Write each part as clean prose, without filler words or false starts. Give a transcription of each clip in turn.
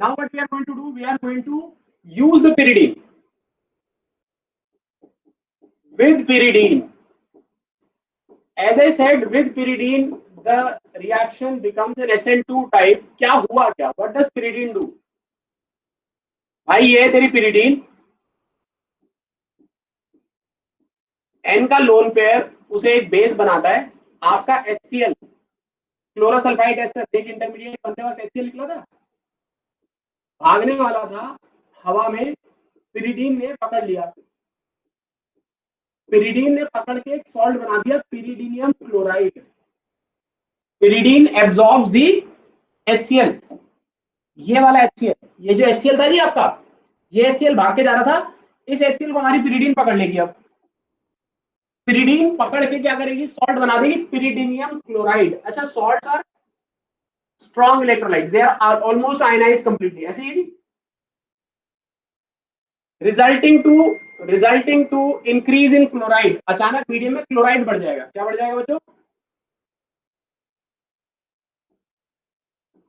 Now what we are going to do, we are going to use the pyridine. With pyridine, as I said, with pyridine the reaction becomes an SN2 type. क्या हुआ क्या? What does pyridine do? भाई ये तेरी pyridine N का lone pair उसे एक base बनाता है. आपका HCl क्लोरोसल्फाइड एस्टर एक इंटरमीडिएट बनते वक्त HCl निकला था, भागने वाला था हवा में, pyridine ने पकड़ लिया. pyridine ने पकड़ के एक सॉल्ट बना दिया, pyridinium chloride. pyridine absorbs the HCl. ये वाला HCl, ये जो HCl था जी आपका, ये HCl भाग के जा रहा था, इस HCl को हमारी pyridine पकड़ लेगी. अब pyridine पकड़ के क्या करेगी? सॉल्ट बना देगी, pyridinium क्लोराइड. अच्छा, salts are strong electrolytes, they are almost ionized completely. ऐसे ही resulting to increase in chloride. अचानक मीडियम में क्लोराइड बढ़ जाएगा. क्या बढ़ जाएगा बच्चों?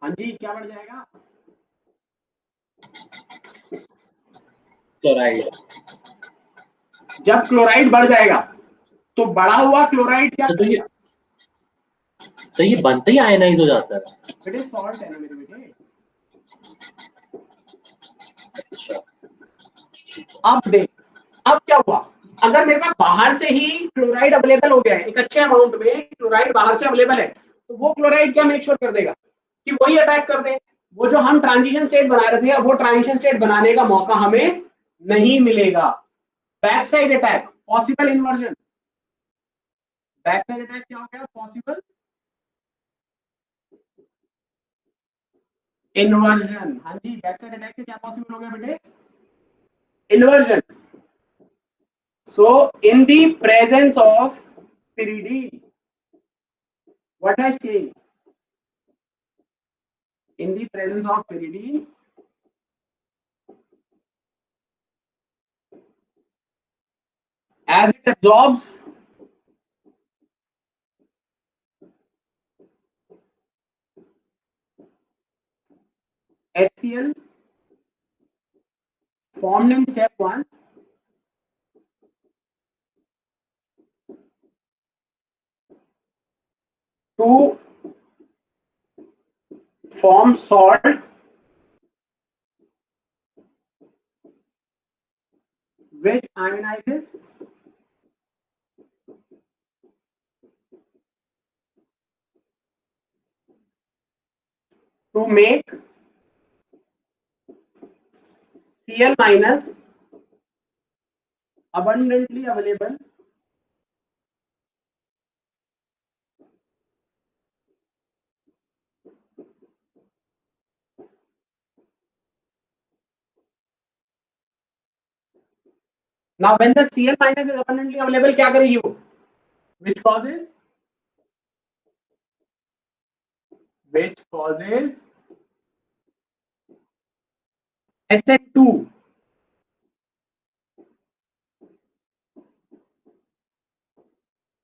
हाँ जी, क्या बढ़ जाएगा? क्लोराइड. जब क्लोराइड बढ़ जाएगा तो बढ़ा हुआ क्लोराइड क्या करेगा? तो ये बनते ही आयनाइज हो जाता है. बेटे सॉल्ट है ना मेरे बेटे. अब देख, अब क्या हुआ? अगर मेरे पास बाहर से ही क्लोराइड अवेलेबल हो गया है, एक अच्छे अमाउंट में क्लोराइड बाहर से अवेलेबल है, तो वो क्लोराइड क्या मेक श्योर कर देगा कि वही अटैक कर दे. वो जो हम ट्रांजिशन स्टेट बना रहे थे, अब वो ट्रांजिशन स्टेट बनाने का मौका हमें नहीं मिलेगा. Back side attack, possible inversion. Back side attack क्या हो गया? Possible inversion. हाँ जी, बैक साइड अटैक से क्या पॉसिबल हो गया बेटे? Inversion. So in the presence of pyridine, what has changed? In the presence of pyridine, as it absorbs HCl formed in step 1, to form salt which ionizes to make Cl minus abundantly available now. When the Cl minus is abundantly available, क्या करेगी वो? Which causes SN2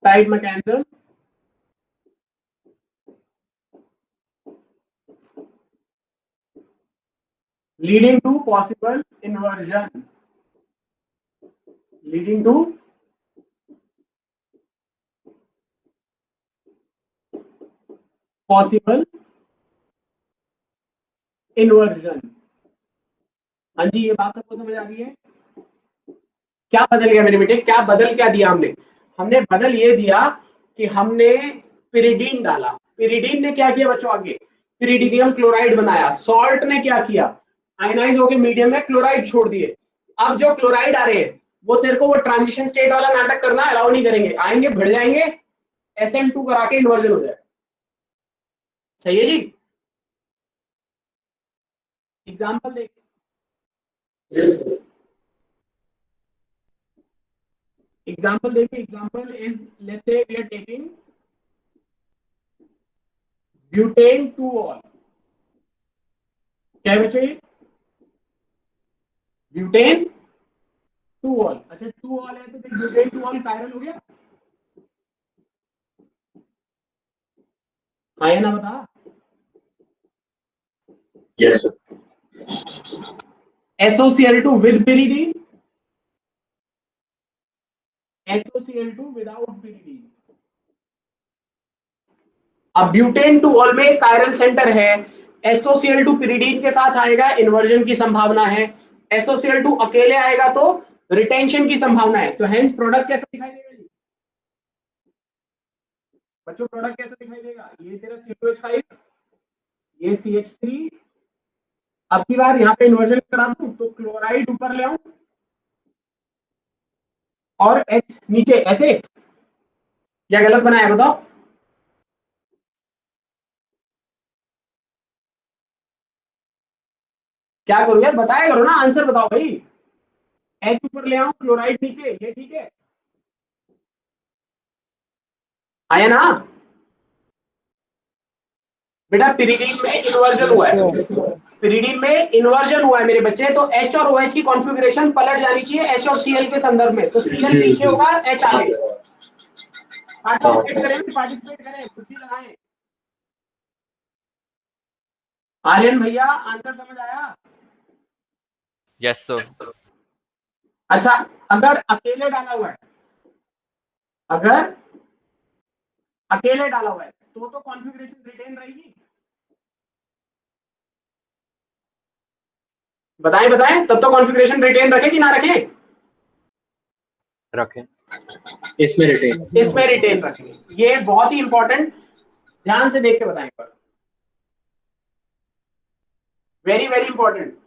type mechanism leading to possible inversion. Leading to possible inversion. हाँ जी, ये बात सबको समझ आ रही है? क्या बदल गया मेरे बेटे? क्या बदल क्या दिया हमने? हमने बदल ये दिया कि हमने pyridine डाला. pyridine ने क्या किया बच्चों? आगे pyridinium क्लोराइड बनाया. सॉल्ट ने क्या किया? आयनाइज होकर मीडियम में क्लोराइड छोड़ दिए. अब जो क्लोराइड आ रहे हैं वो तेरे को वो ट्रांजिशन स्टेट वाला नाटक करना अलाउ नहीं करेंगे. आएंगे, भिड़ जाएंगे, SN2 करा के इन्वर्जन हो जाएगा. सही है जी? एग्जाम्पल देख. एग्जाम्पल देखिए. Example is, let's say we are taking butane 2-ऑल. क्या बच्चे? ब्यूटेन 2-ऑल. अच्छा, 2-ऑल है तो देख, ब्यूटेन 2-ऑल कायरल हो गया. हाँ या ना बता? Yes sir. SOCl2 with pyridine, SOCl2 without pyridine। अब ब्यूटेन टू ऑल में कायरल सेंटर है, SOCl2 pyridine के साथ आएगा, इन्वर्जन की संभावना है। SOCl2 अकेले आएगा तो रिटेंशन की संभावना है। तो हेंस प्रोडक्ट कैसा दिखाई देगा जी बच्चों? प्रोडक्ट कैसा दिखाई देगा? ये तेरा COH5, ये CH3। अब की बार यहाँ पे इन्वर्जन करा दूं तो क्लोराइड ऊपर ले आऊं और H नीचे, ऐसे क्या गलत बनाया बताओ? क्या करूं यार, बताया करो ना, आंसर बताओ भाई। H ऊपर ले आऊं, क्लोराइड नीचे, ये ठीक है? आया ना बेटा? पिरिडीन में इन्वर्जन हुआ है, पिरिडीन में इन्वर्जन हुआ है मेरे बच्चे, तो H और OH की कॉन्फ़िगरेशन पलट जानी चाहिए H और Cl के संदर्भ में। तो Cl पीछे होगा, H आगे। पार्टिसिपेट करें, पार्टिसिपेट करें, कुर्सी लगाएं। आर्यन भैया आंसर समझ आया? Yes sir. अच्छा, अगर अकेले डाला हुआ है, अगर अकेले डाला हुआ है तो कॉन्फ़िगरेशन रिटेन रहेगी? बताएं बताएं, तब तो कॉन्फ़िगरेशन रिटेन रखे कि ना रखें? रखें। इसमें रिटेन, इसमें रिटेन रखेंगे। ये बहुत ही इंपॉर्टेंट, ध्यान से देख के बताएं पर, वेरी वेरी इंपॉर्टेंट।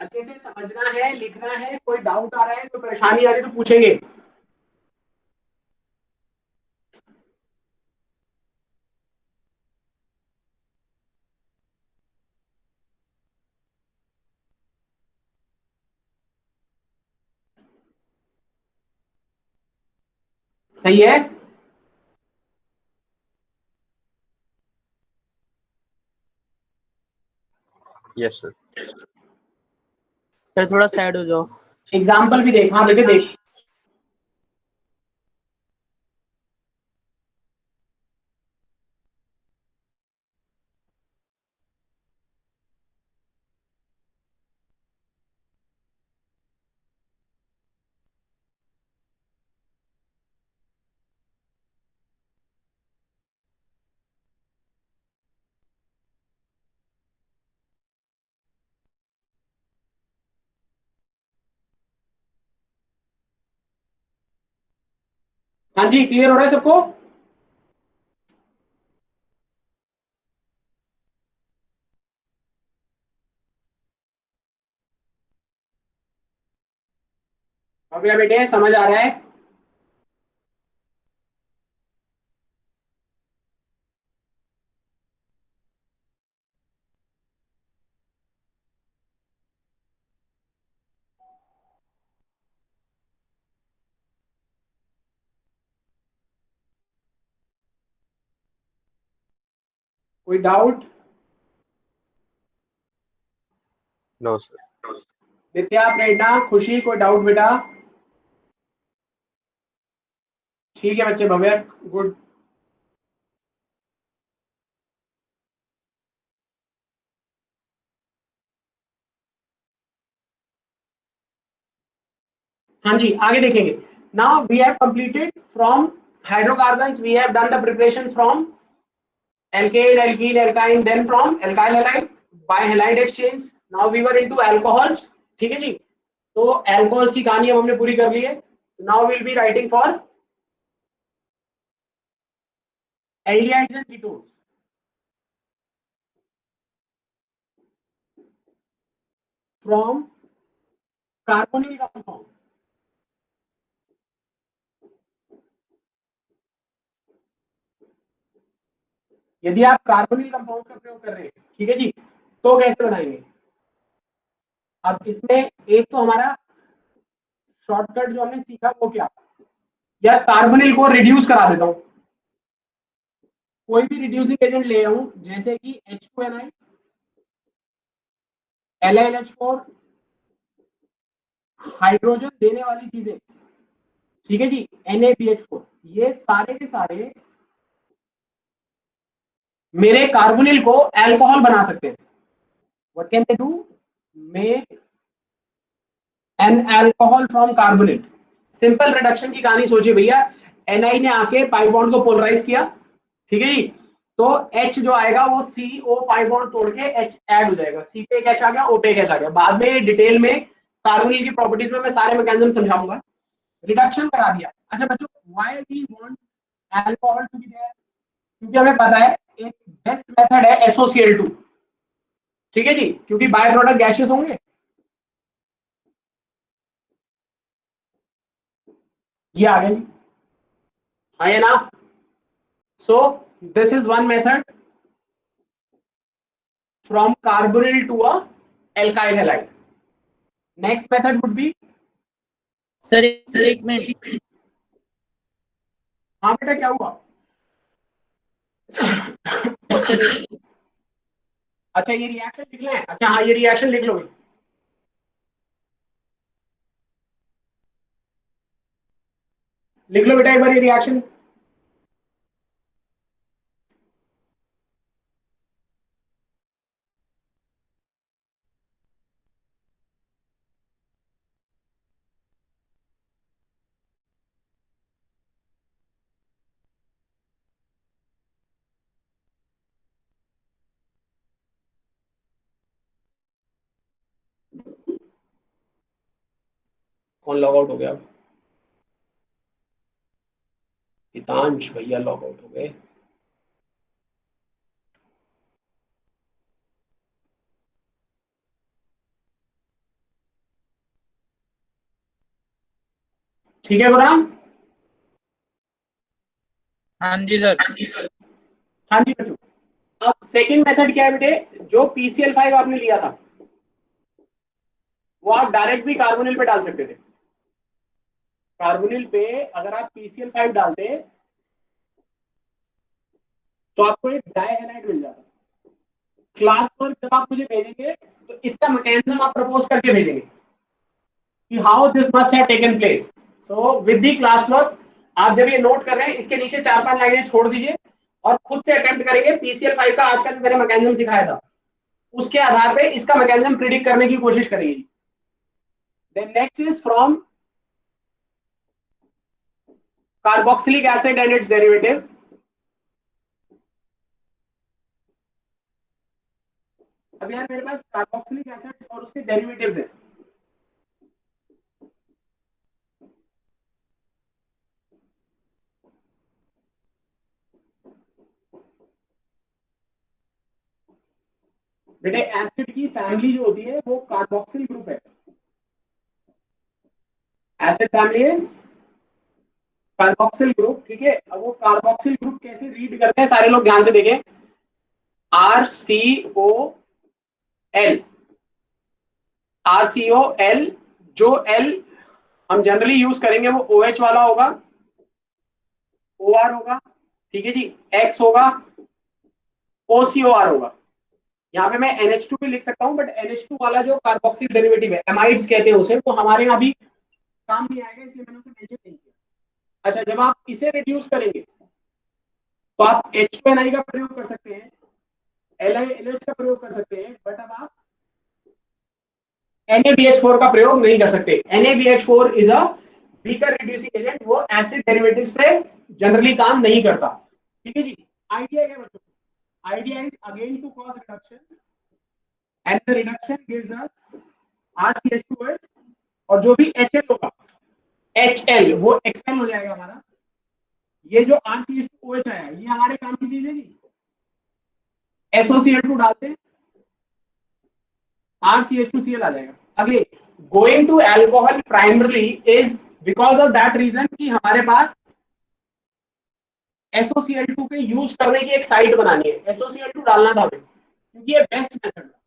अच्छे से समझना है, लिखना है। कोई डाउट आ रहा है, कोई परेशानी आ रही है तो पूछेंगे। सही है? Yes sir. सर थोड़ा साइड हो जाओ। एग्जाम्पल भी देख, हाँ बेटे देख। हाँ जी, क्लियर हो रहा है सबको? अब या बेटे समझ आ रहा है? कोई doubt? No sir. Nitya, Prerna, Khushi, कोई डाउट बेटा? ठीक है बच्चे, भव्य, गुड। हाँ जी, आगे देखेंगे। Now we have completed from hydrocarbons, we have done the preparations from alkane, alkene, alkyne, then from alkyl halide by halide exchange. Now we were into alcohols। ठीक है जी, तो alcohols की कहानी अब हमने पूरी कर ली है। Now we'll be writing for aldehydes and ketones। From carbonyl compound, यदि आप कार्बोनिल कंपाउंड का प्रयोग कर रहे हैं, ठीक है जी, तो कैसे बनाएंगे? अब इसमें एक तो हमारा शॉर्टकट जो हमने सीखा वो क्या, या कार्बोनिल को रिड्यूस करा देता हूं, कोई भी रिड्यूसिंग एजेंट ले आऊं जैसे कि H2Ni, LiNH4, हाइड्रोजन देने वाली चीजें, ठीक है जी, NaBH4, ये सारे के सारे मेरे कार्बोनिल को अल्कोहल बना सकते हैं। What can they do? Make an alcohol from carbonyl. Simple reduction की कहानी सोचिए भैया, Ni ने आके पाई बॉन्ड को पोलराइज किया, ठीक है जी, तो H जो आएगा वो CO पाई बॉन्ड तोड़ के H ऐड हो जाएगा, C पे एक H आ गया, O पे एक H आ गया। बाद में डिटेल में कार्बोनिल की प्रॉपर्टीज में मैं सारे मैकेनिज्म समझाऊंगा। रिडक्शन करा दिया। अच्छा बच्चों, why we want alcohol to be there? क्योंकि हमें पता है एक बेस्ट मेथड है SOCl2, ठीक है जी, क्योंकि बाय प्रोडक्ट गैसेस होंगे। ये आ गया जी, हाँ ये ना। So this is one method from carbonyl to a alkyl halide. Next method would be, sir एक मिनट, हाँ बेटा क्या हुआ? सर अच्छा ये रिएक्शन लिख लें, अच्छा हाँ ये रिएक्शन लिख लो, लिख लो बेटा एक बार ये रिएक्शन। कौन लॉग आउट हो गया? हितांश भैया लॉग आउट हो गए। ठीक है गुराम? हाँ जी सर। हाँ जी बच्चों, अब सेकंड मेथड क्या है बेटे? जो PCl5 आपने लिया था वो आप डायरेक्ट भी कार्बोनिल पे डाल सकते थे। कार्बोनिल पे अगर आप PCl5 डालते तो आपको एक डाई हैलाइड मिल जाता। क्लास वर्क जब आप मुझे भेजेंगे तो इसका मैकेनिज्म आप प्रपोज करके भेजेंगे कि how this must have taken place. So with the class work आप जब ये नोट कर रहे हैं इसके नीचे 4-5 लाइनें छोड़ दीजिए और खुद से अटेम्प्ट करेंगे। PCl5 का आज का जो मैंने मैकेनिज्म सिखाया था उसके आधार पे इसका मैकेनिज्म प्रिडिक्ट करने की कोशिश करेंगे। Then next is from carboxylic acid and its derivative. अब यार मेरे पास कार्बोक्सिलिक एसिड और उसके डेरिवेटिव्स हैं। बेटे एसिड की फैमिली जो होती है वो कार्बोक्सिल ग्रुप है। Acid family is carboxyl group, ठीक है। अब वो कार्बोक्सिल ग्रुप कैसे रीड करते हैं सारे लोग ध्यान से देखें। RCOL, RCOL, जो L हम जनरली यूज करेंगे वो OH वाला होगा, OR होगा, ठीक है जी, X होगा, OCOR होगा। यहाँ पे मैं NH2 भी लिख सकता हूँ, बट NH2 वाला जो कार्बोक्सिल डेरिवेटिव है, एमाइड्स कहते हैं उसे, वो हमारे यहाँ भी काम नहीं आएगा, इसलिए मैंने उसे मेंशन नहीं किया। अच्छा जब आप इसे रिड्यूस करेंगे तो आप H2Ni का प्रयोग कर सकते हैं, LiNH का प्रयोग कर सकते हैं, बट अब आप NaBH4 का प्रयोग नहीं कर सकते। NaBH4 is a weaker reducing agent, वो एसिड डेरिवेटिव्स पे जनरली काम नहीं करता, ठीक है जी। आइडिया क्या बच्चों? Idea is again to cause reduction and the reduction gives us RCH2H, और जो भी HL होगा HL वो एक्सपेल हो जाएगा हमारा। ये जो RCH2OH आया ये हमारे काम की चीज है जी। SOCl2 डालते हैं, RCH2Cl आ जाएगा। अगले going to alcohol primarily is because of that reason कि हमारे पास SOCl2 के यूज करने की एक साइट बनानी है, SOCl2 डालना था हमें, क्योंकि ये बेस्ट मेथड है।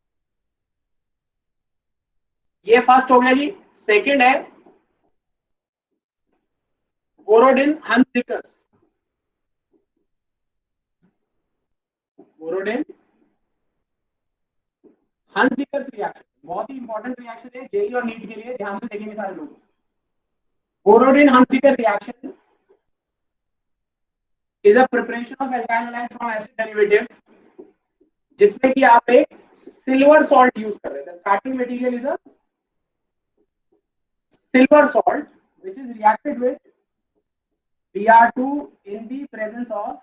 ये फर्स्ट हो गया जी। सेकंड है बोरोडिन हंसिकर्स। बोरोडिन हंसिकर्स रिएक्शन बहुत ही इंपॉर्टेंट रिएक्शन है, जेई और नीट के लिए, ध्यान से देखेंगे सारे लोग। Borodin Hunsdiecker reaction is a preparation of alkyl halide from acid derivatives, जिसमें कि आप एक सिल्वर सॉल्ट यूज कर रहे हैं। Starting material is a silver salt which is reacted with Br2 in the presence of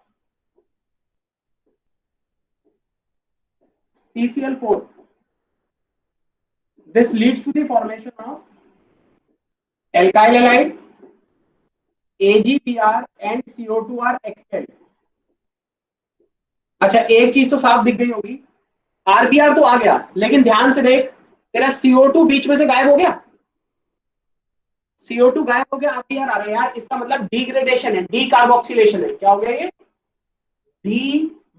CCl4. This leads to the formation of alkyl halide, AgBr and CO2 are expelled. अच्छा, एक चीज तो साफ दिख गई होगी, RBr तो आ गया, लेकिन ध्यान से देख, तेरा CO2 बीच में से गायब हो गया, CO2 गायब हो गया, RBr आ रहा है यार, इसका मतलब डिग्रेडेशन है, डीकार्बोक्सिलेशन है। क्या हो गया ये? डी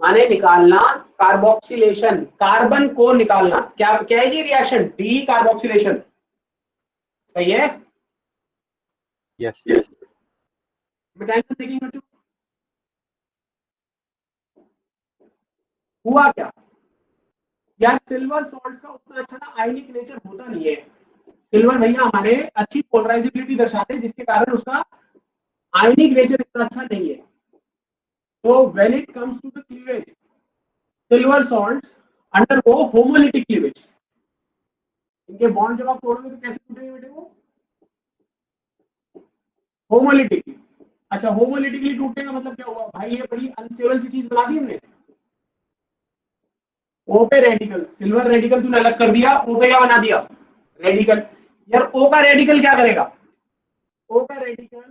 माने निकालना, कार्बोक्सिलेशन, कार्बन को निकालना। क्या क्या है ये रिएक्शन? D carboxylation. सही है? Yes, yes. मैकेनिज्म देखेंगे बच्चों। हुआ क्या यार, सिल्वर सॉल्ट का उतना अच्छा ना आयनिक नेचर होता नहीं है। सिल्वर भैया हमारे अच्छी पोलराइजेबिलिटी दर्शाते हैं, जिसके कारण उसका आयनिक नेचर इतना अच्छा नहीं है। तो when it comes to the cleavage, silver salts undergo homolytic cleavage. इनके बॉन्ड जब आप तोड़ोगे तो कैसे टूटेंगे बेटे? वो होमोलिटिकली। अच्छा, होमोलिटिकली टूटने का मतलब क्या हुआ भाई? ये बड़ी अनस्टेबल सी चीज बना दी हमने। ओ पे रेडिकल, सिल्वर रेडिकल तूने अलग कर दिया, ओ पे क्या बना दिया? रेडिकल। यार ओ का रेडिकल क्या करेगा? ओ का रेडिकल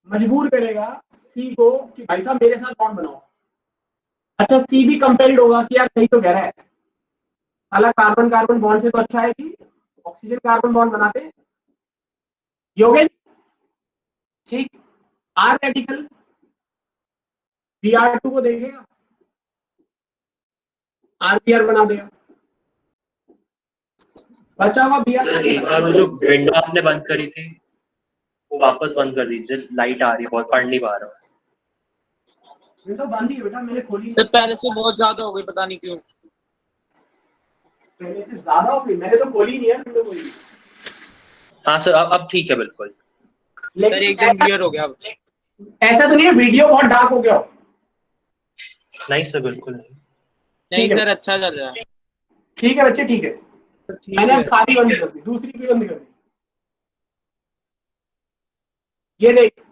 मजबूर करेगा सी को कि भाई साहब मेरे साथ बॉन्ड बनाओ। अच्छा, सी भी कंपेल्ड होगा कि यार सही तो कह रहा है, अलग कार्बन कार्बन बॉन्ड से तो अच्छा है कि ऑक्सीजन कार्बन बॉन्ड बनाते। ये हो गया ठीक। आर रेडिकल Br2 को देखेगा, RBr बना देगा, बचा हुआ सर एक बार वो जो विंडो आपने बंद करी थी वो वापस बंद कर दीजिए, लाइट आ रही है बहुत, पढ़ नहीं पा रहा हूँ। विंडो बंद ही है बेटा, मैंने खोली सर पहले से बहुत ज्यादा हो गई, पता नहीं क्यों। पहले से ज्यादा हो गई, मैंने तो खोली नहीं है विंडो खोली। हाँ सर, अब ठीक है बिल्कुल। सर एकदम क्लियर हो गया अब। ऐसा तो नहीं है वीडियो बहुत डार्क हो गया हो? नहीं सर, बिल्कुल नहीं। नहीं ठीक है। सर, अच्छा चल रहा है। ठीक है बच्चे, ठीक है। मैंने अब सारी बंद कर दी, दूसरी भी बंद कर दी। ये देख,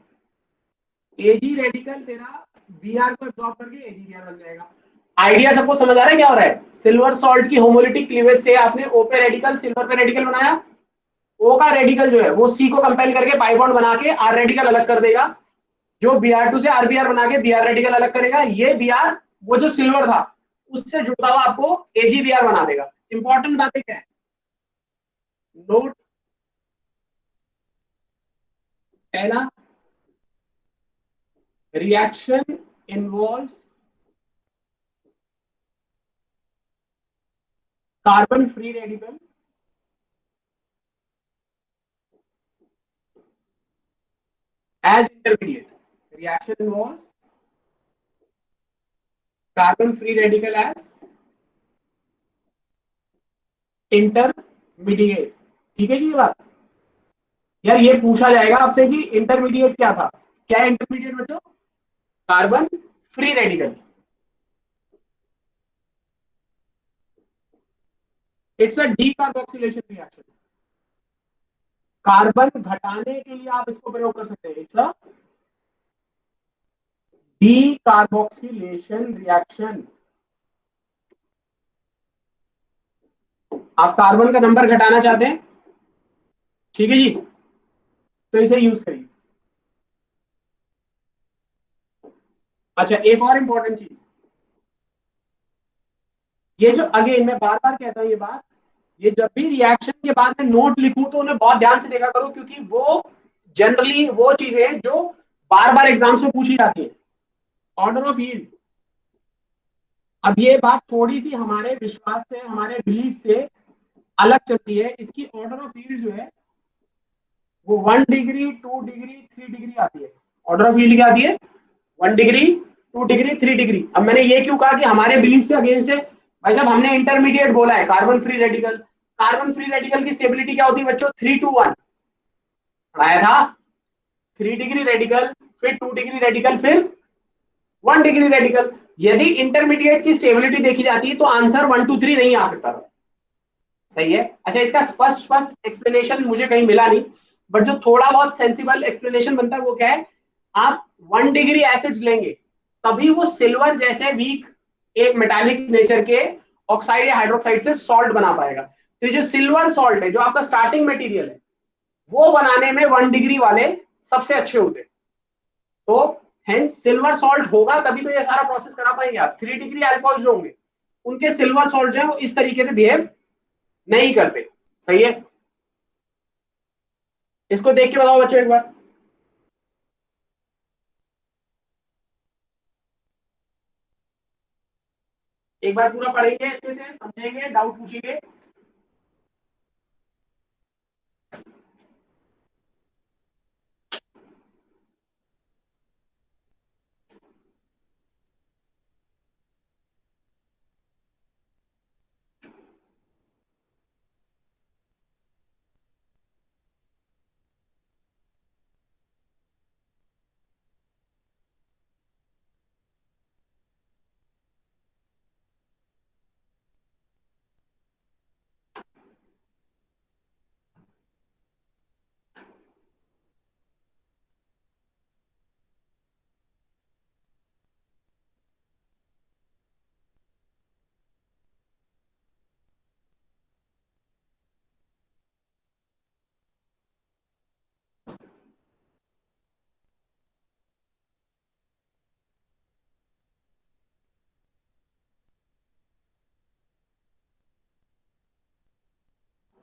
एजी रेडिकल तेरा Br को एब्जॉर्ब करके AgBr बन जाएगा। आइडिया सबको समझ आ रहा है क्या हो रहा है? सिल्वर सॉल्ट की होमोलिटिक क्लीवेज से आपने O पे रेडिकल, सिल्वर पे रेडिकल बनाया। O का रेडिकल जो है वो C को कंपेल करके पाई बॉन्ड बना के R रेडिकल अलग कर देगा, जो Br2 से RBr बना के Br रेडिकल अलग करेगा। ये Br वो जो सिल्वर था उससे जुड़ा हुआ आपको AgBr बना देगा। इंपॉर्टेंट बातें क्या है? नोट पहला, reaction involves carbon free radical as intermediate. Reaction involves carbon free radical as intermediate. ठीक है जी ये बात? यार ये पूछा जाएगा आपसे कि इंटरमीडिएट क्या था? क्या है इंटरमीडिएट बच्चों? Carbon free radical. It's a decarboxylation reaction. Carbon घटाने के लिए आप इसको प्रयोग कर सकते हैं। It's a decarboxylation reaction. आप कार्बन का नंबर घटाना चाहते हैं, ठीक है जी, तो इसे यूज करिए। अच्छा, एक और इंपॉर्टेंट चीज, ये जो अगेन मैं बार बार कहता हूं ये बात, ये जब भी रिएक्शन के बाद में नोट लिखूं तो उन्हें बहुत ध्यान से देखा करो, क्योंकि वो जनरली वो चीजें जो बार बार एग्जाम्स में पूछी जाती है। Order of yield. अब ये बात थोड़ी सी हमारे विश्वास से, हमारे बिलीफ से अलग चलती है। इसकी ऑर्डर ऑफ यील्ड जो है वो 1 डिग्री, 2 डिग्री, 3 डिग्री आती है। ऑर्डर ऑफ यील्ड क्या आती है? 1 डिग्री, 2 डिग्री, 3 डिग्री। अब मैंने ये क्यों कहा कि हमारे बिलीफ से अगेंस्ट है? भाई साहब हमने इंटरमीडिएट बोला है, carbon free radical. Carbon free radical की स्टेबिलिटी क्या होती है बच्चों? 3 to 1 पढ़ाया था। 3 डिग्री रेडिकल, फिर 2 डिग्री रेडिकल, फिर 1 डिग्री रेडिकल। यदि इंटरमीडिएट की स्टेबिलिटी देखी जाती है तो आंसर 1 to 3 नहीं आ सकता था। सही है। अच्छा, इसका स्पष्ट स्पष्ट एक्सप्लेनेशन मुझे कहीं मिला नहीं, बट जो थोड़ा बहुत सेंसिबल एक्सप्लेनेशन बनता है वो क्या है? आप 1 डिग्री एसिड्स लेंगे तभी वो सिल्वर जैसे वीक एक मेटालिक नेचर के ऑक्साइड या हाइड्रोक्साइड से सॉल्ट बना पाएगा। तो ये जो सिल्वर सॉल्ट है, जो आपका स्टार्टिंग मटेरियल है, वो बनाने में 1 डिग्री वाले सबसे अच्छे होते हैं। तो हेंस सिल्वर सॉल्ट होगा तभी तो ये सारा प्रोसेस करा पाएंगे आप। 3 डिग्री अल्कोहल जो होंगे उनके सिल्वर सॉल्ट जो है वो इस तरीके से बिहेव नहीं करते। सही है। इसको देख के बताओ बच्चों एक बार। एक बार पूरा पढ़ेंगे, अच्छे से समझेंगे, डाउट पूछेंगे।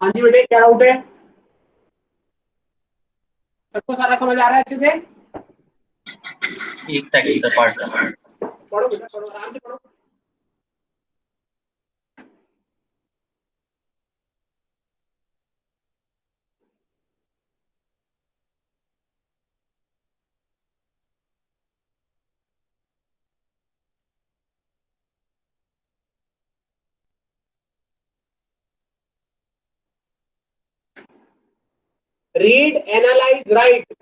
हाँ जी बेटे, क्या डाउट है? सबको सारा समझ आ रहा है अच्छे से? एक सेकंड सर, पढ़ रहा हूँ। पढ़ो बेटा, पढ़ो, आराम से पढ़ो। Read, analyse, write.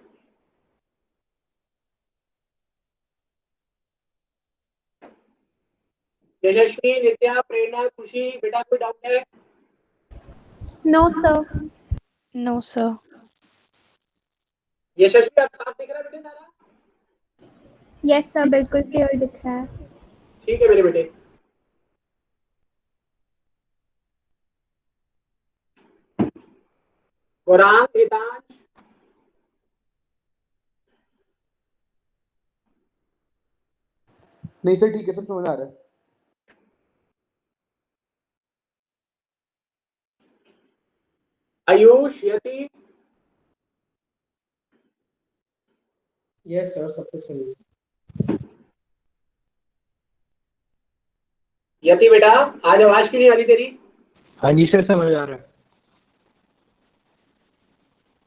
Yashasvi, Nitya, Prerna, Khushi, बेटा कोई डाउट है? No, sir. No, sir. यशस्वी, अब साफ दिख रहा है बेटे सारा? Yes, sir. बिल्कुल क्लियर दिख रहा है। ठीक है मेरे बेटे। गौरांग, हितांश, नहीं सर, ठीक है, सब समझ आ रहा है। आयुष, यति, यस सर, सब कुछ सही है। यति बेटा आज आवाज क्यों नहीं आ रही तेरी? हाँ जी सर, समझ आ रहा है।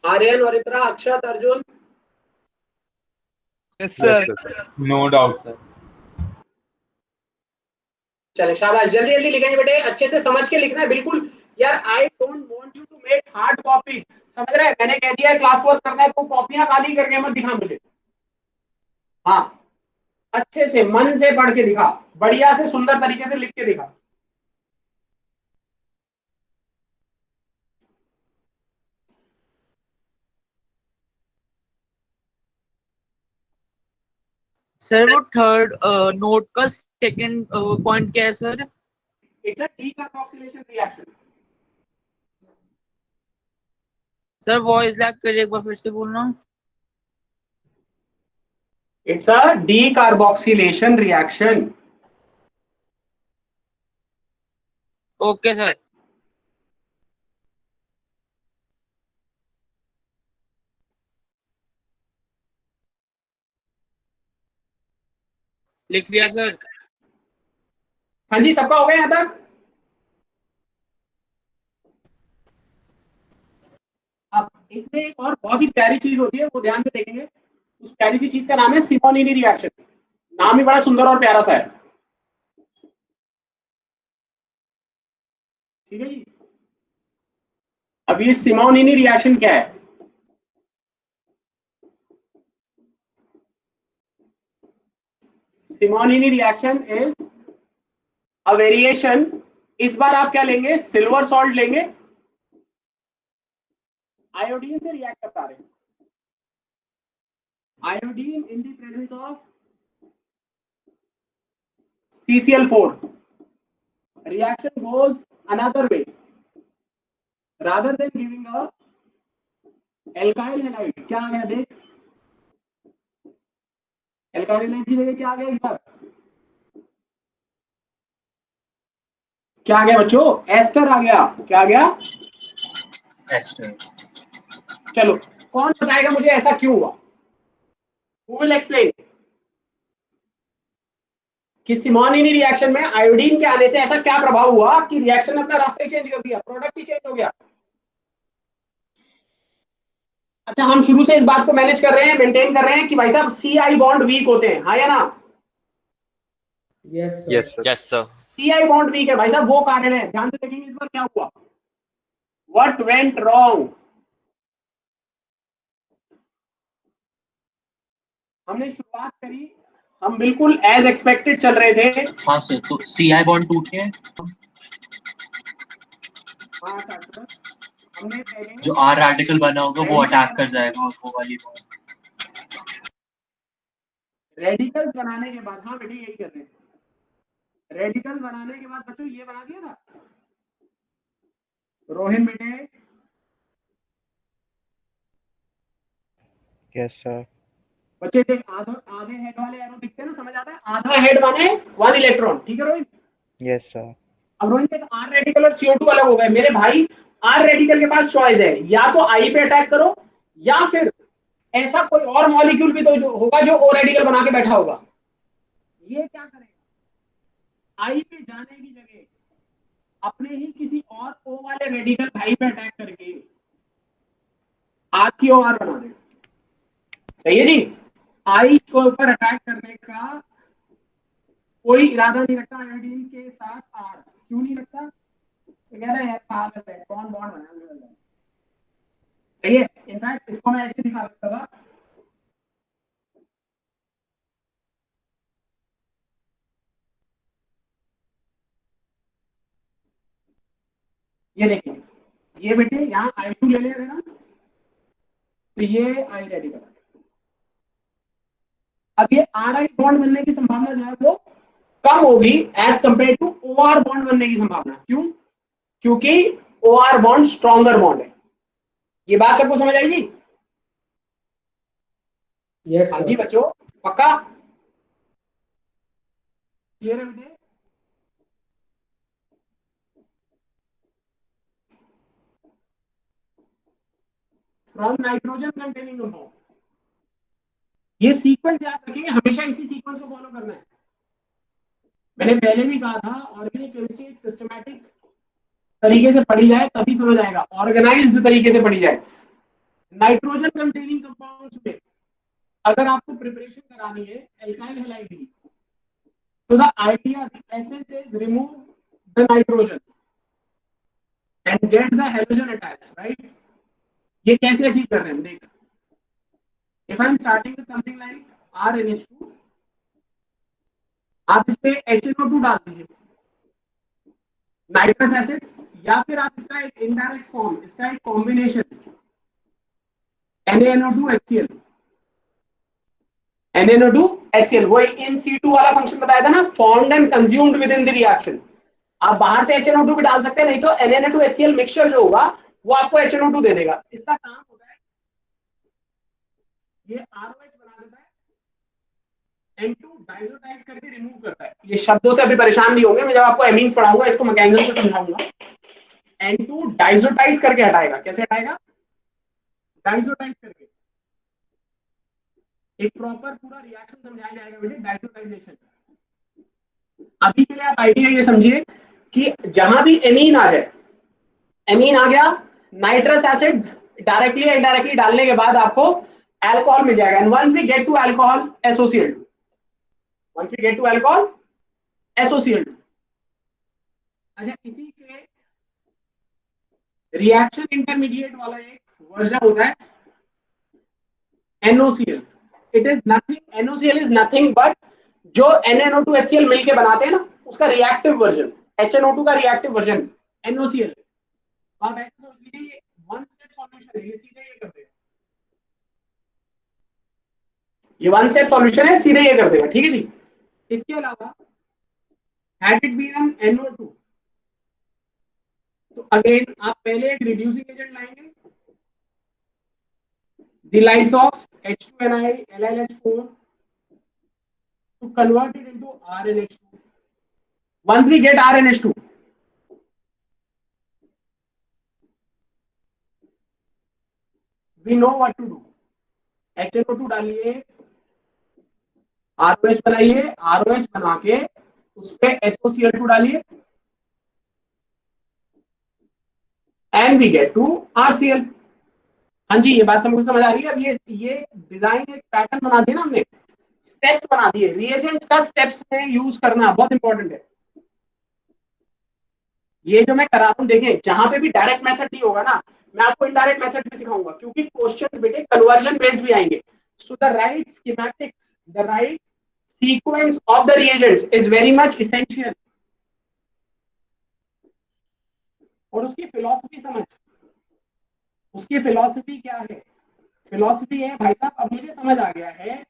Aryan, Auritra, Akshat, Arjun. Yes sir. No doubt sir. चले शाबाश, जल्दी जल्दी लिखेंगे बेटे, अच्छे से समझ के लिखना है बिल्कुल। यार I don't want you to make hard copies, समझ रहे हैं? मैंने कह दिया है क्लास वर्क करना है तो कॉपियां खाली करके मत दिखा मुझे। हाँ, अच्छे से मन से पढ़ के दिखा, बढ़िया से सुंदर तरीके से लिख के दिखा। सर वो थर्ड नोट का सेकंड पॉइंट क्या है sir? It's a decarboxylation reaction. Sir voice lag कर एक बार फिर से बोलना। It's a decarboxylation reaction. Okay sir. लिख लिया सर। हाँ जी, सबका हो गया यहाँ तक? अब इसमें एक और बहुत ही प्यारी चीज होती है, वो ध्यान से देखेंगे। उस प्यारी सी चीज का नाम है सिमोनिनी रिएक्शन। नाम ही बड़ा सुंदर और प्यारा सा है। ठीक है जी। अब ये सिमोनिनी रिएक्शन क्या है? Simonini reaction is a variation. इस बार आप क्या लेंगे? सिल्वर सॉल्ट लेंगे, आयोडीन से रिएक्ट करता रहे। Iodine in the presence of CCl4, reaction goes another way. Rather than giving a alkyl halide, क्या आ गया देख? alkyl halide की जगह क्या आ गया इस बार? क्या आ गया बच्चों? एस्टर आ गया। क्या आ गया? एस्टर। चलो, कौन बताएगा मुझे ऐसा क्यों हुआ? Who will explain? कि सिमोनिनी रिएक्शन में आयोडीन के आने से ऐसा क्या प्रभाव हुआ कि रिएक्शन ने अपना रास्ता ही चेंज कर दिया, प्रोडक्ट ही चेंज हो गया। अच्छा, हम शुरू से इस बात को मैनेज कर रहे हैं, मेंटेन कर रहे हैं कि भाई साहब CI बॉन्ड वीक होते हैं, हाँ या ना? Yes sir. Yes sir. Yes sir. CI bond weak है भाई साहब, वो कारण है। ध्यान से देखेंगे इस बार क्या हुआ। What went wrong? हमने शुरुआत करी, हम बिल्कुल एज एक्सपेक्टेड चल रहे थे। हाँ सर, तो CI बॉन्ड टूट के हाँ डॉक्टर, हमने पहले जो R रेडिकल बना होगा वो अटैक कर जाएगा वो वाली बॉन्ड। रेडिकल्स बनाने के बाद, हाँ बेटी यही कर रहे हैं, रेडिकल बनाने के बाद बच्चों ये बना दिया था रोहिन बेटे। Yes sir. बच्चे देख, आधे हेड वाले एरो दिखते हैं ना, समझ आता है? आधा हेड माने 1 इलेक्ट्रॉन, ठीक है रोहिन? Yes sir. अब रोहिन देख, R रेडिकल और CO2 अलग हो गए मेरे भाई। R रेडिकल के पास चॉइस है, या तो I पे अटैक करो, या फिर ऐसा कोई और मॉलिक्यूल भी तो जो होगा जो O रेडिकल बना के बैठा होगा। ये क्या करेगा? I पे जाने की जगह अपने ही किसी और O वाले रेडिकल भाई पे अटैक करके RCOR बना देगा। सही है जी? I के ऊपर अटैक करने का कोई इरादा नहीं रखता आयोडीन के साथ R। क्यों नहीं रखता? तो कह रहा है यार पागल है, कौन बॉन्ड बनाया? सही है। इनफैक्ट इसको मैं ऐसे दिखा सकता था, ये देखिए, ये बेटे यहाँ I2 ले लेगा ना, तो ये I रेडिकल। अब ये RI बॉन्ड बनने की संभावना जो है वो कम होगी as compared to OR bond बनने की संभावना। क्यों? क्योंकि OR बॉन्ड स्ट्रॉन्गर बॉन्ड है। ये बात सबको समझ आएगी? यस हाँ जी सर। बच्चों, पक्का? क्लियर है बेटे? From nitrogen containing compound. ये सीक्वेंस याद रखेंगे, हमेशा इसी सीक्वेंस को फॉलो करना है। मैंने पहले भी कहा था, ऑर्गेनिक केमिस्ट्री एक सिस्टमैटिक तरीके से पढ़ी जाए तभी समझ आएगा, ऑर्गेनाइज्ड तरीके से पढ़ी जाए। नाइट्रोजन कंटेनिंग कंपाउंड्स में अगर आपको प्रिपरेशन करानी है एल्काइल हैलाइड की, तो the idea essence is remove the nitrogen and get the halogen attached, right? ये कैसे अचीव कर रहे हैं देख। If I am starting with something like RNH2, आप इस पे HNO2 डाल दीजिए, नाइट्रस एसिड, या फिर आप इसका एक इनडायरेक्ट फॉर्म, इसका एक कॉम्बिनेशन NaNO2HCl, NaNO2HCl, वो in situ वाला फंक्शन बताया था ना, formed and consumed with in the reaction. आप बाहर से HNO2 भी डाल सकते हैं, नहीं तो NaNO2HCl मिक्सचर जो होगा वो आपको HNO2 दे देगा। इसका काम होता है ये ROH बना देता है, N2 डाइजोटाइज करके रिमूव करता है। ये शब्दों से अभी परेशान नहीं होंगे, मैं जब आपको एमीन्स पढ़ाऊंगा इसको मैकेनिज्म से समझाऊंगा। N2 डाइजोटाइज करके हटाएगा। कैसे हटाएगा? डाइजोटाइज करके। एक प्रॉपर पूरा रिएक्शन समझाया जाएगा बेटे, डाइजोटाइजेशन। अभी के लिए आप आइडिया ये समझिए कि जहां भी एमीन आ जाए, एमीन आ गया, नाइट्रस एसिड डायरेक्टली या इनडायरेक्टली डालने के बाद आपको अल्कोहल मिल जाएगा। And once we get to alcohol, SOCl2, once we get to alcohol, SOCl2। अच्छा, इसी के रिएक्शन इंटरमीडिएट वाला एक वर्जन होता है NOCl। It is nothing, NOCl is nothing but जो NaNO2HCl मिलके बनाते हैं ना, उसका रिएक्टिव वर्जन, HNO2 का रिएक्टिव वर्जन NOCl। आप ऐसे सोच लीजिए वन स्टेप सॉल्यूशन है, ये सीधे ये कर देगा, ये वन स्टेप सॉल्यूशन है, सीधे ये कर देगा, ठीक है जी। इसके अलावा had it been an NO2, तो अगेन आप पहले एक रिड्यूसिंग एजेंट लाएंगे, the likes of H2Ni, LiH4 to convert it into RNH2. Once we get RNH2, we know what to do. HNO2 डालिए, ROH बनाइए, ROH बना के उस पे SOCl2 डालिए, and we get to RCl। हाँ जी, ये बात समझ आ रही है। अब ये डिजाइन एक पैटर्न बना दिया ना हमने, स्टेप्स बना दिए, रिएजेंट्स का स्टेप्स में यूज करना बहुत इंपॉर्टेंट है। ये जो मैं करा रहा हूं, देखें जहां पे भी डायरेक्ट मेथड नहीं होगा ना, मैं आपको इनडायरेक्ट मेथड भी सिखाऊंगा, क्योंकि क्वेश्चन बेटे कन्वर्जन बेस्ड भी आएंगे। So the right schematics, the right sequence of the reagents is very much essential. और उसकी फिलॉसफी समझ, उसकी फिलॉसफी क्या है? फिलॉसफी है भाई साहब, अब मुझे समझ आ गया है,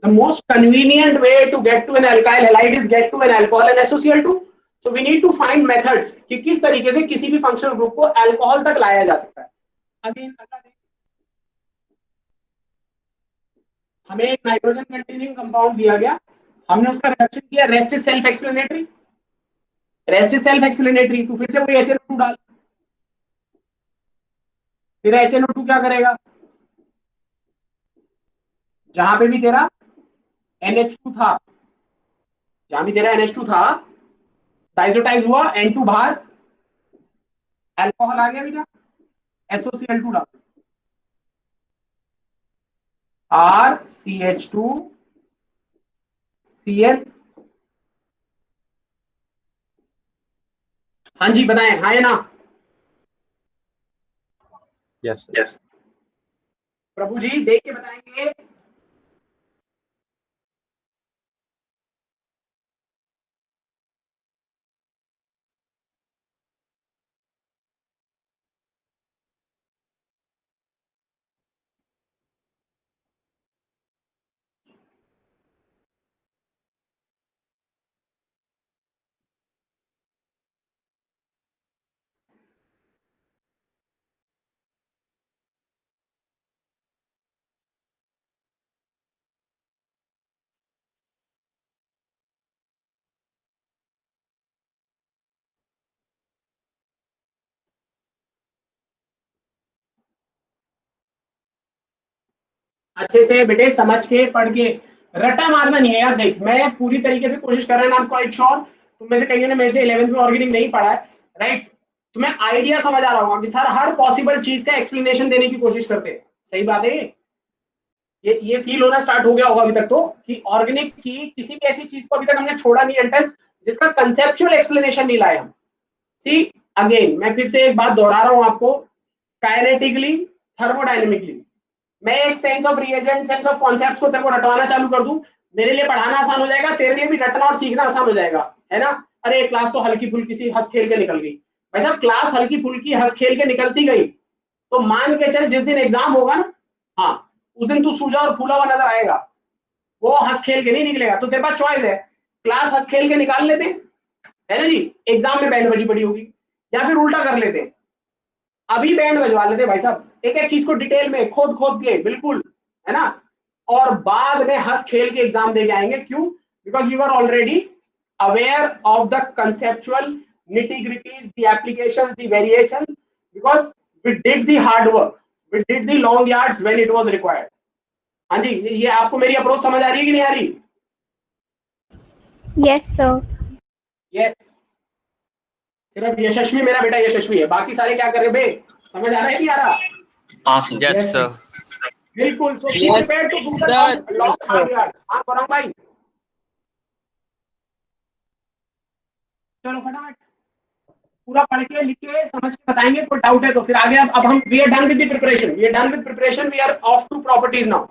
the most convenient way to get to an alkyl halide is get to an alcohol and SOCl2। so we need to find methods कि किस तरीके से किसी भी फंक्शनल ग्रुप को अल्कोहल तक लाया जा सकता है। अगेन हमें एक नाइट्रोजन कंटेनिंग कंपाउंड दिया गया, हमने उसका रिडक्शन किया, rest is self explanatory, rest is self explanatory. तो फिर से वही HNO2 डाल, फिर HNO2 क्या करेगा, जहां पे भी तेरा NH2 था, जहां भी तेरा NH2 था, डाइजोटाइज हुआ, N2 बाहर, अल्कोहल आ गया बेटा, SOCl2 डाल, RCH2Cl। हाँ जी बताएं, हाँ या ना? यस प्रभु जी देख के बताएंगे। अच्छे से बेटे समझ के पढ़ के, रट्टा मारना नहीं है यार। देख मैं पूरी तरीके से कोशिश कर रहा हूँ, क्वाइट श्योर तुम में से कईयों ने मेरे से 11th में ऑर्गेनिक नहीं पढ़ा है, राइट? तुम्हें आइडिया समझ आ रहा होगा कि सर हर पॉसिबल चीज का एक्सप्लेनेशन देने की कोशिश करते हैं, सही बात है। ये फील होना स्टार्ट हो गया होगा अभी तक तो कि ऑर्गेनिक की किसी भी ऐसी चीज को अभी तक हमने छोड़ा नहीं एंटेस जिसका कंसेप्चुअल एक्सप्लेनेशन नहीं लाया हम। सी अगेन मैं फिर से एक बात दोहरा रहा हूं आपको, काइनेटिकली, थर्मोडायनेमिकली, मैं एक sense of reagent, sense of concepts को तेरे को रटवाना चालू कर दूं, मेरे लिए पढ़ाना आसान हो जाएगा, तेरे लिए भी रटना और सीखना आसान हो जाएगा, है ना? अरे क्लास तो हल्की फुल्की सी हंस खेल के निकल गई। भाई साहब क्लास हल्की फुल्की हंस खेल के निकलती गई तो मान के चल जिस दिन एग्जाम होगा ना, हाँ उस दिन तू सूजा और फूला हुआ नजर आएगा, वो हंस खेल के नहीं निकलेगा। तो तेरे पास चॉइस है, क्लास हंस खेल के निकाल लेते है ना जी, एग्जाम में बैंड बजी पड़ी होगी, या फिर उल्टा कर लेते, अभी बैंड बजवा लेते भाई साहब, एक एक चीज को डिटेल में खोद खोद के बिल्कुल, है ना? और बाद में हंस खेल के एग्जाम दे के आएंगे। क्यों? Because you are already aware of the conceptual nitty-gritties, the applications, the variations, because we did the hard work, we did the long yards when it was required। हाँ जी, ये आपको मेरी अप्रोच समझ आ रही है कि नहीं आ रही? Yes, sir. यस, सिर्फ यशस्वी मेरा बेटा यशस्वी है, बाकी सारे क्या कर रहे बे? समझ आ रहा है कि आ रहा? हाँ सर। Yes sir. बिल्कुल। So be Yes, prepared to do the sir. Long hard yard. हाँ गौरव भाई, चलो फटाफट पूरा पढ़ के लिख के समझ के बताएंगे, कोई डाउट है तो फिर आगे। अब हम we are done with the preparation, we are done with preparation, we are off to properties now.